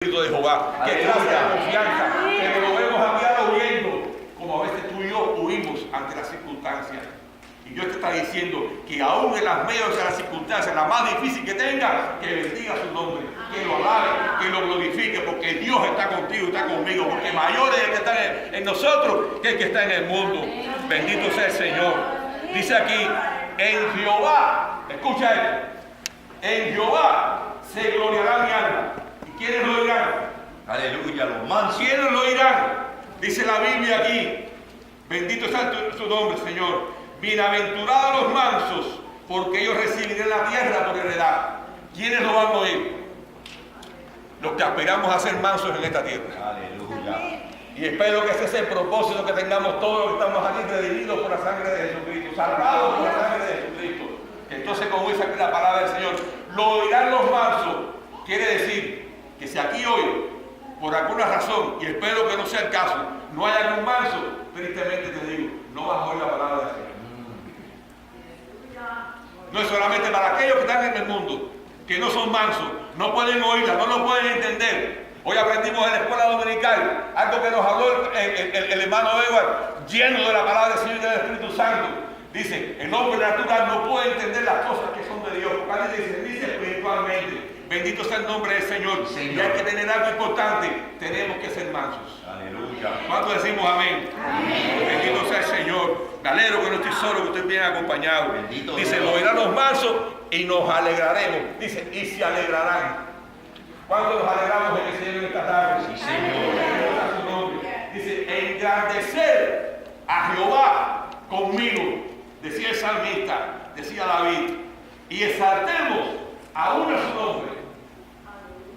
Espíritu de Jehová, que trae la confianza, pero lo vemos a diario huyendo, como a veces tú y yo huimos ante las circunstancias. Y Dios te está diciendo que aún en las medios de las circunstancias, la más difícil que tenga, que bendiga su nombre, que lo alabe, que lo glorifique, porque Dios está contigo y está conmigo, porque mayor es el que está en nosotros que el que está en el mundo. Bendito sea el Señor. Dice aquí, en Jehová, escucha esto, en Jehová se gloriará mi alma. ¿Quiénes lo oirán? Aleluya, los mansos. ¿Quiénes lo oirán? Dice la Biblia aquí. Bendito sea su nombre, Señor. Bienaventurados los mansos, porque ellos recibirán la tierra por heredad. ¿Quiénes lo van a oír? Los que aspiramos a ser mansos en esta tierra. Aleluya. Y espero que ese sea el propósito que tengamos todos los que estamos aquí, redimidos por la sangre de Jesucristo, salvados por la sangre de Jesucristo. Entonces, como dice aquí la palabra del Señor, lo oirán los mansos. Quiere decir que si aquí hoy, por alguna razón, y espero que no sea el caso, no hay algún manso, tristemente te digo, no vas a oír la palabra del Señor. No es solamente para aquellos que están en el mundo, que no son mansos, no pueden oírla, no lo pueden entender. Hoy aprendimos en la escuela dominical algo que nos habló el hermano Edward, lleno de la palabra del Señor y del Espíritu Santo. Dice, el hombre natural no puede entender las cosas que son de Dios, porque alguien dice espiritualmente. Bendito sea el nombre del Señor. Y hay que tener algo importante. Tenemos que ser mansos. Aleluya. ¿Cuántos decimos amén? Amén. Bendito sea el Señor. Me alegro que no estoy solo, que estoy bien acompañado. Bendito Dice, Dios. lo oirán los mansos y nos alegraremos. Dice, y se alegrarán. ¿Cuántos nos alegramos en el Señor en esta tarde? Sí, Señor. Bendito sea su nombre. Dice, engrandecer a Jehová conmigo. Decía el salmista, decía David. Y exaltemos aún a su nombre.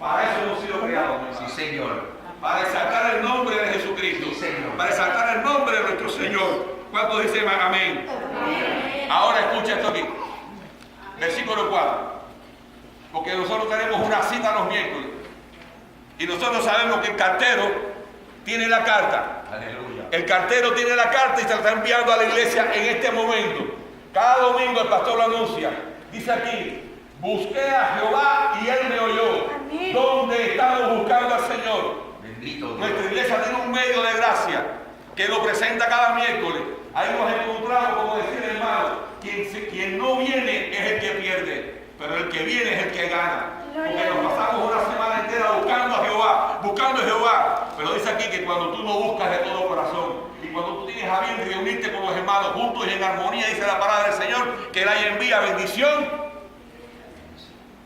Para eso hemos sido creados. Sí, Señor. Para exaltar el nombre de Jesucristo. Sí, Señor. Para exaltar el nombre de nuestro Señor. ¿Cuántos dicen amén? Amén? Ahora escucha esto aquí. Versículo 4. Porque nosotros tenemos una cita los miércoles. Y nosotros sabemos que el cartero tiene la carta. Aleluya. El cartero tiene la carta y se la está enviando a la iglesia en este momento. Cada domingo el pastor lo anuncia. Dice aquí, busqué a Jehová y él me oyó. Amén. ¿Dónde estamos buscando al Señor? Bendito Dios. Nuestra iglesia tiene un medio de gracia que lo presenta cada miércoles. Ahí nos encontramos, como decía el hermano, quien no viene es el que pierde, pero el que viene es el que gana. Porque nos pasamos una semana entera buscando a Jehová, buscando a Jehová. Pero dice aquí que cuando tú lo buscas de todo corazón, y cuando tú tienes a bien reunirte con los hermanos juntos y en armonía, dice la palabra del Señor, que Él ahí envía bendición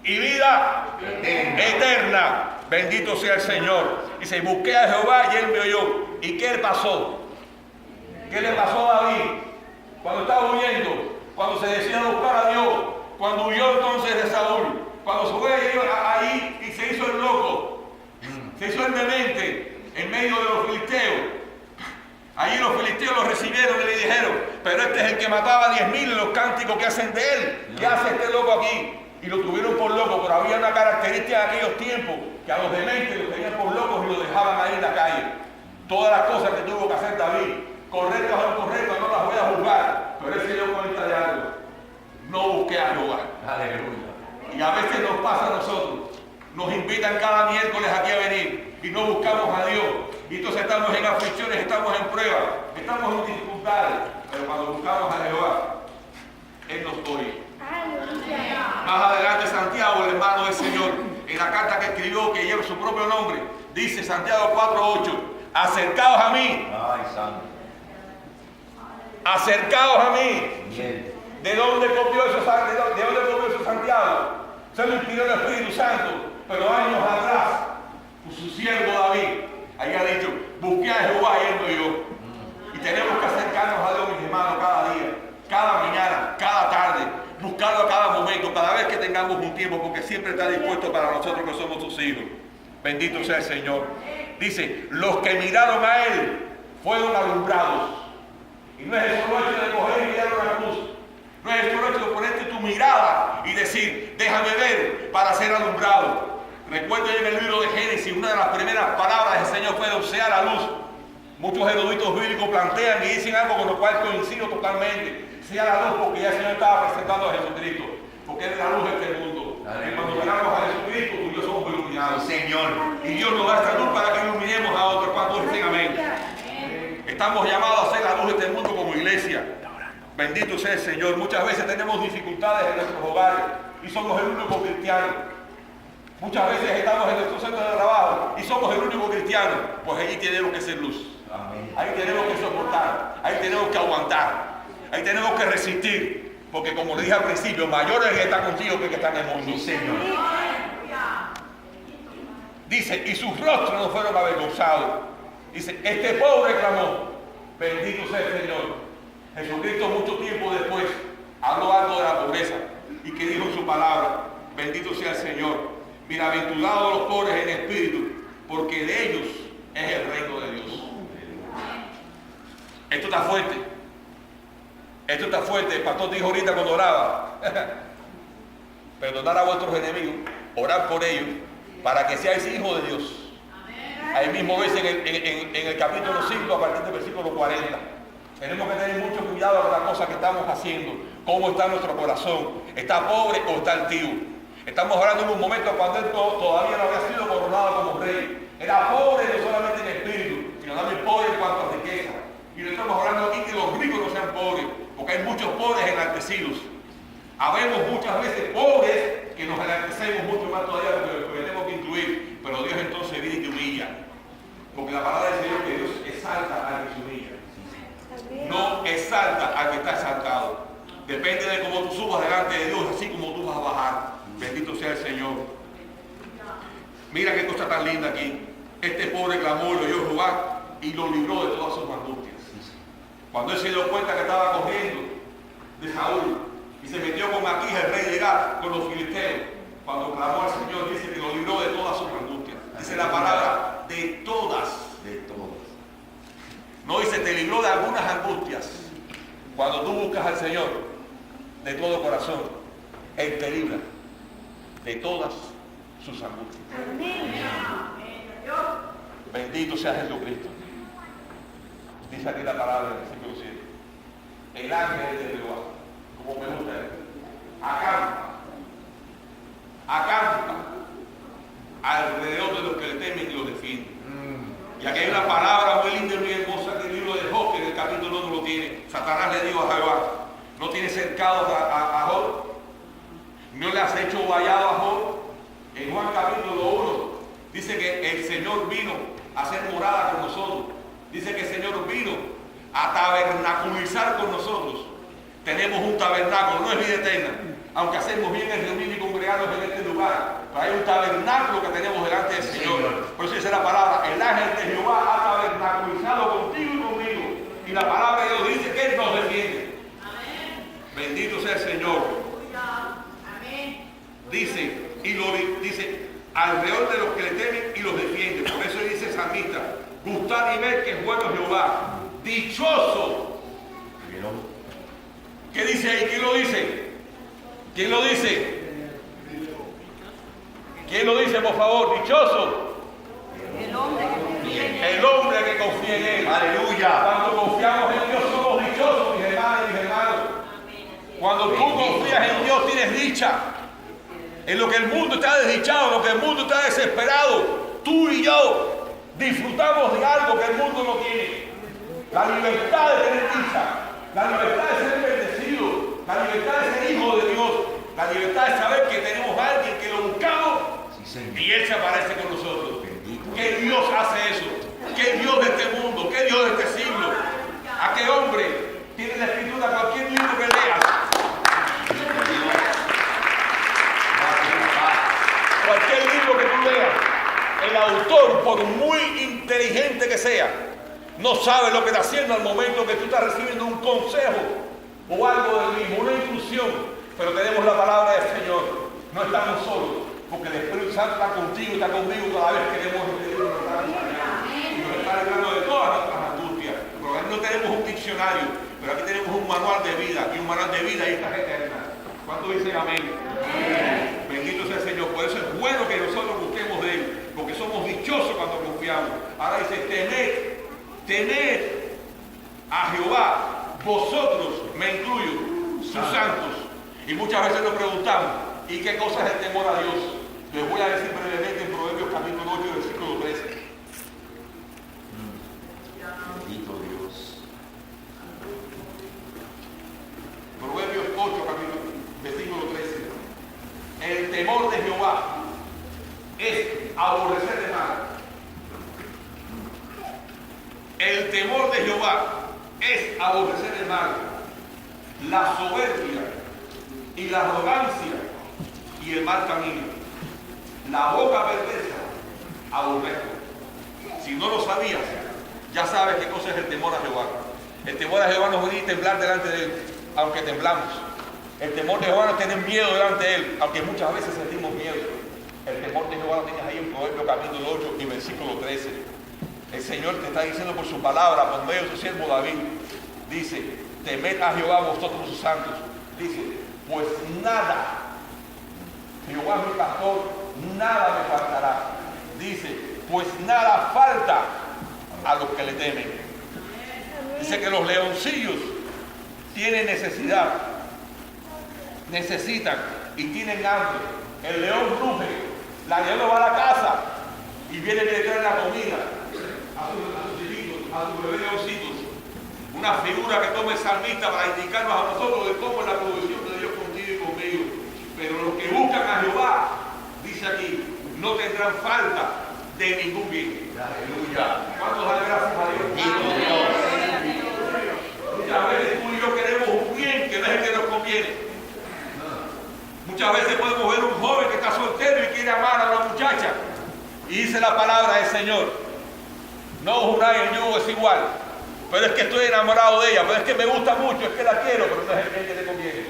y vida eterna. Bendito sea el Señor. Dice, busqué a Jehová y él me oyó. ¿Y qué le pasó? ¿Qué le pasó a David? Cuando estaba huyendo, cuando se decía buscar a Dios, cuando huyó entonces de Saúl, cuando se fue ahí y se hizo el loco, se hizo el demente en medio de los filisteos. Allí los filisteos lo recibieron y le dijeron, pero este es el que mataba a 10,000 en los cánticos que hacen de él. ¿Qué hace este loco aquí? Y lo tuvieron por loco, pero había una característica en aquellos tiempos, que a los dementes los tenían por locos y los dejaban ahí en la calle. Todas las cosas que tuvo que hacer David, correctas o incorrectas, no las voy a juzgar, pero él se dio cuenta de algo. No busqué a Jehová. Aleluya. Y a veces nos pasa a nosotros. Nos invitan cada miércoles aquí a venir y no buscamos a Dios. Y entonces estamos en aflicciones, estamos en pruebas, estamos en dificultades. Pero cuando buscamos a Jehová, Él nos oye. Más adelante Santiago, el hermano del Señor, en la carta que escribió, que lleva su propio nombre, dice Santiago 4:8, acercaos a mí. Ay, santo. Acercaos a mí. Bien. ¿De dónde copió eso Santiago? Se lo inspiró el Espíritu Santo, pero años atrás, su siervo David, ahí ha dicho, busqué a Jehová y él me oyó. Y tenemos que acercarnos a Dios, mis hermanos, cada día, cada mañana, cada tarde, buscarlo a cada momento, cada vez que tengamos un tiempo, porque siempre está dispuesto para nosotros que somos sus hijos. Bendito sea el Señor. Dice, los que miraron a Él fueron alumbrados. Y no es el solo hecho de coger y mirar una cruz. No es el solo hecho de ponerte tu mirada y decir, déjame ver para ser alumbrado. Recuerdo en el libro de Génesis, una de las primeras palabras del Señor fue sea la luz. Muchos eruditos bíblicos plantean y dicen algo con lo cual coincido totalmente. Sea la luz, porque ya el Señor estaba presentando a Jesucristo. Porque Él es la luz de este mundo. Y cuando miramos a Jesucristo, tú y yo somos iluminados. iluminados. Sí, Señor. Y Dios nos da esta luz para que iluminemos a otros. ¿Cuántos dicen amén? Estamos llamados a ser la luz de este mundo como iglesia. Bendito sea el Señor. Muchas veces tenemos dificultades en nuestros hogares y somos el único cristiano. Muchas veces estamos en nuestro centro de trabajo y somos el único cristiano. Pues allí tenemos que ser luz. Amén. Ahí tenemos que soportar. Ahí tenemos que aguantar. Ahí tenemos que resistir. Porque como le dije al principio, mayor es el que está contigo que el que está en el mundo. Sí, Señor. Dice, y sus rostros no fueron avergonzados. Dice, este pobre clamó, bendito sea el Señor. Jesucristo mucho tiempo después habló algo de la pobreza y que dijo en su palabra, bendito sea el Señor. Bienaventurados los pobres en espíritu, porque de ellos es el reino de Dios. Esto está fuerte. Esto está fuerte. El pastor dijo ahorita cuando oraba, perdonad a vuestros enemigos, orad por ellos, para que seáis hijos de Dios. Ahí mismo ves en el capítulo 5, a partir del versículo 40. Tenemos que tener mucho cuidado con las cosas que estamos haciendo, cómo está nuestro corazón, está pobre o está altivo. Estamos hablando en un momento cuando él todavía no había sido coronado como rey. Era pobre no solamente en espíritu, sino también pobre en cuanto a riqueza. Y no estamos hablando aquí que los ricos no sean pobres, porque hay muchos pobres enaltecidos. Habemos muchas veces pobres que nos enaltecemos mucho más todavía de lo que tenemos que incluir, pero Dios entonces viene y te humilla. Porque la palabra del Señor que Dios exalta al que se humilla. No exalta al que está exaltado. Depende de cómo tú subas delante de Dios, así como tú vas a bajar. Bendito sea el Señor. Mira qué cosa tan linda aquí. Este pobre clamó y lo oyó Jehová y lo libró de todas sus angustias. Cuando él se dio cuenta que estaba corriendo de Saúl y se metió con Aquís, el rey de Gat, con los filisteos, cuando clamó al Señor, dice que lo libró de todas sus angustias. Dice la palabra de todas. De todos. No dice te libró de algunas angustias. Cuando tú buscas al Señor de todo corazón, Él te libra de todas sus angustias. Bendito sea Jesucristo. Dice aquí la palabra del versículo 7. El ángel de Jehová, como me gusta, acampa alrededor de los que le temen y los defienden. Y aquí hay una palabra muy linda y muy hermosa que el libro de Job, que en el capítulo 1 lo tiene. Satanás le dijo a Jehová, ¿no tienes cercados a Job? ¿No le has hecho vallado a Job? En Juan capítulo 1 dice que el Señor vino a hacer morada con nosotros. Dice que el Señor vino a tabernaculizar con nosotros. Tenemos un tabernáculo, no es vida eterna. Aunque hacemos bien en reunir y congregarnos en este lugar, pero hay un tabernáculo que tenemos delante del Señor. Por eso dice la palabra, el ángel de Jehová ha tabernaculizado contigo y conmigo. Y la palabra de Dios dice que Él nos defiende. Amén. Bendito sea el Señor. Amén. Dice, alrededor de los que le temen y los defiende. Por eso dice el salmista, gustad y ver que es bueno Jehová. Dichoso. ¿Qué dice ahí? ¿Quién lo dice? ¿Quién lo dice? ¿Quién lo dice, por favor? Dichoso. El hombre que confía en Él. Aleluya. Cuando confiamos en Dios somos dichosos, mis hermanos y mis hermanos. Cuando tú confías en Dios tienes dicha. En lo que el mundo está desdichado, en lo que el mundo está desesperado, tú y yo disfrutamos de algo que el mundo no tiene. La libertad de tener dicha, la libertad de ser bendecido, la libertad de ser hijo de Dios, la libertad de saber que tenemos a alguien que lo buscamos y Él se aparece con nosotros. ¿Qué Dios hace eso? ¿Qué Dios de este mundo? ¿Qué Dios de este siglo? ¿A qué hombre? Tiene la escritura cualquier libro que leas. Cualquier libro que tú leas, el autor, por muy inteligente que sea, no sabe lo que está haciendo al momento que tú estás recibiendo un consejo o algo del mismo, una instrucción. Pero tenemos la palabra del Señor. No estamos solos, porque el Espíritu Santo está contigo y está conmigo cada vez que queremos recibir una palabra. Y nos está librando de todas nuestras angustias. Porque no tenemos un diccionario, pero aquí tenemos un manual de vida, y un manual de vida y esta es eterna. ¿Cuántos dicen amén? Amén. Bendito sea el Señor. Por eso es bueno que nosotros busquemos de Él, porque somos dichosos cuando confiamos. Ahora dice, tened a Jehová, vosotros, me incluyo, sus santos. Y muchas veces nos preguntamos, ¿y qué cosa es el temor a Dios? Les voy a decir brevemente en Proverbios aborrecer el mal. El temor de Jehová es aborrecer el mal, la soberbia y la arrogancia y el mal camino. La boca perversa aborrezco. Si no lo sabías, ya sabes qué cosa es el temor a Jehová. El temor a Jehová no es venir y temblar delante de Él, aunque temblamos. El temor de Jehová no es tener miedo delante de Él, aunque muchas veces sentimos miedo. El temor de Jehová lo tienes ahí en Proverbios capítulo 8 y versículo 13. El Señor te está diciendo por su palabra, por medio de su siervo David, dice, temed a Jehová vosotros sus santos. Dice, pues nada, Jehová es mi pastor, nada me faltará. Dice, pues nada falta a los que le temen. Dice que los leoncillos tienen necesidad, necesitan y tienen hambre. El león ruge, la leona va a la casa y viene a traer la comida a sus hijitos, a sus bebés leoncitos. Una figura que toma el salmista para indicarnos a nosotros de cómo es la provisión de Dios contigo y conmigo. Pero los que buscan a Jehová, dice aquí, no tendrán falta de ningún bien. Aleluya. ¿Cuántos dan gracias a Dios? Bendito Dios. Muchas veces tú y yo queremos un bien que no es el que nos conviene. Muchas veces podemos ver un joven que está soltero y quiere amar a una muchacha. Y dice la palabra del Señor, no juráis, el yugo es igual. Pero es que estoy enamorado de ella, pero es que me gusta mucho, es que la quiero, pero no es el bien que le conviene.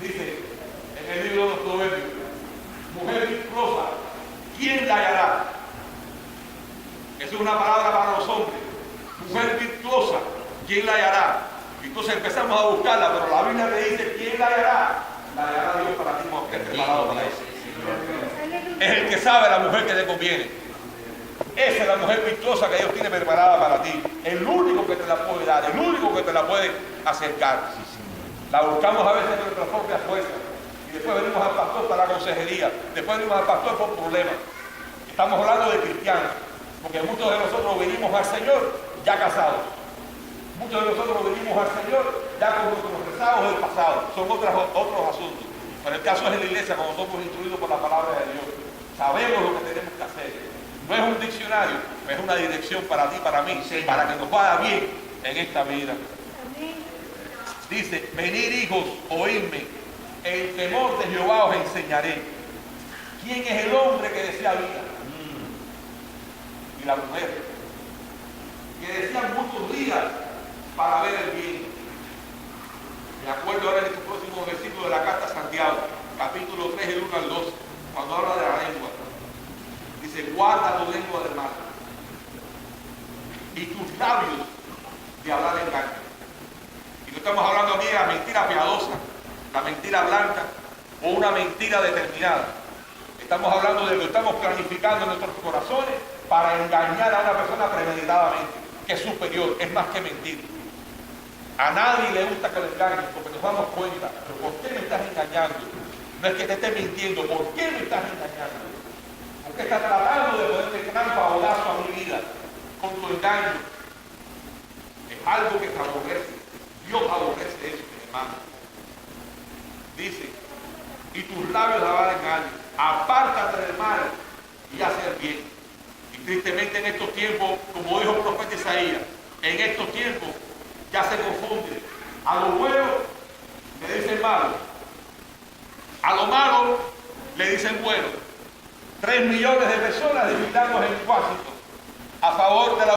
Dice en el libro de los Proverbios, mujer virtuosa, ¿quién la hallará? Esa es una palabra para los hombres. Mujer virtuosa, ¿quién la hallará? Entonces empezamos a buscarla, pero la Biblia te dice, ¿quién la hallará? La hallará Dios para ti, porque es preparado para eso. Es el que sabe la mujer que le conviene. Esa es la mujer virtuosa que Dios tiene preparada para ti. El único que te la puede dar, el único que te la puede acercar. La buscamos a veces con nuestras propias fuerzas. Y después venimos al pastor para la consejería. Después venimos al pastor por problemas. Estamos hablando de cristianos. Porque muchos de nosotros venimos al Señor ya casados. Muchos de nosotros venimos al Señor ya con nuestros rezados del pasado. Son otros asuntos. Pero el caso es en la iglesia, cuando somos instruidos por la palabra de Dios. Sabemos lo que tenemos que hacer. No es un diccionario, es una dirección para ti, para mí, para que nos vaya bien en esta vida. Dice, venid hijos, oídme, el temor de Jehová os enseñaré. ¿Quién es el hombre que desea vida? Y la mujer, que desean muchos días para ver el bien. Me acuerdo ahora en este próximo versículo de la carta a Santiago, capítulo 3, el 1 al 2, cuando habla de la lengua. Dice, guarda tu lengua del mal y tus labios de hablar engaño. Y no estamos hablando aquí de la mentira piadosa, la mentira blanca o una mentira determinada. Estamos hablando de lo que estamos planificando en nuestros corazones para engañar a una persona premeditadamente, que es superior, es más que mentir. A nadie le gusta que lo engañen, porque nos damos cuenta, pero ¿por qué me estás engañando? No es que te esté mintiendo, ¿por qué me estás engañando? Porque estás tratando de ponerle trampa o lazo a mi vida con tu engaño. Es algo que te aborrece. Dios aborrece eso, mi hermano. Dice, y tus labios de hablar engaño. Apártate del mal y haz el bien. Y tristemente en estos tiempos, como dijo el profeta Isaías, en estos tiempos ya se confunde. A lo bueno le dicen malo. A lo malo le dicen bueno. 3 millones de personas desfilando en Washington a favor de la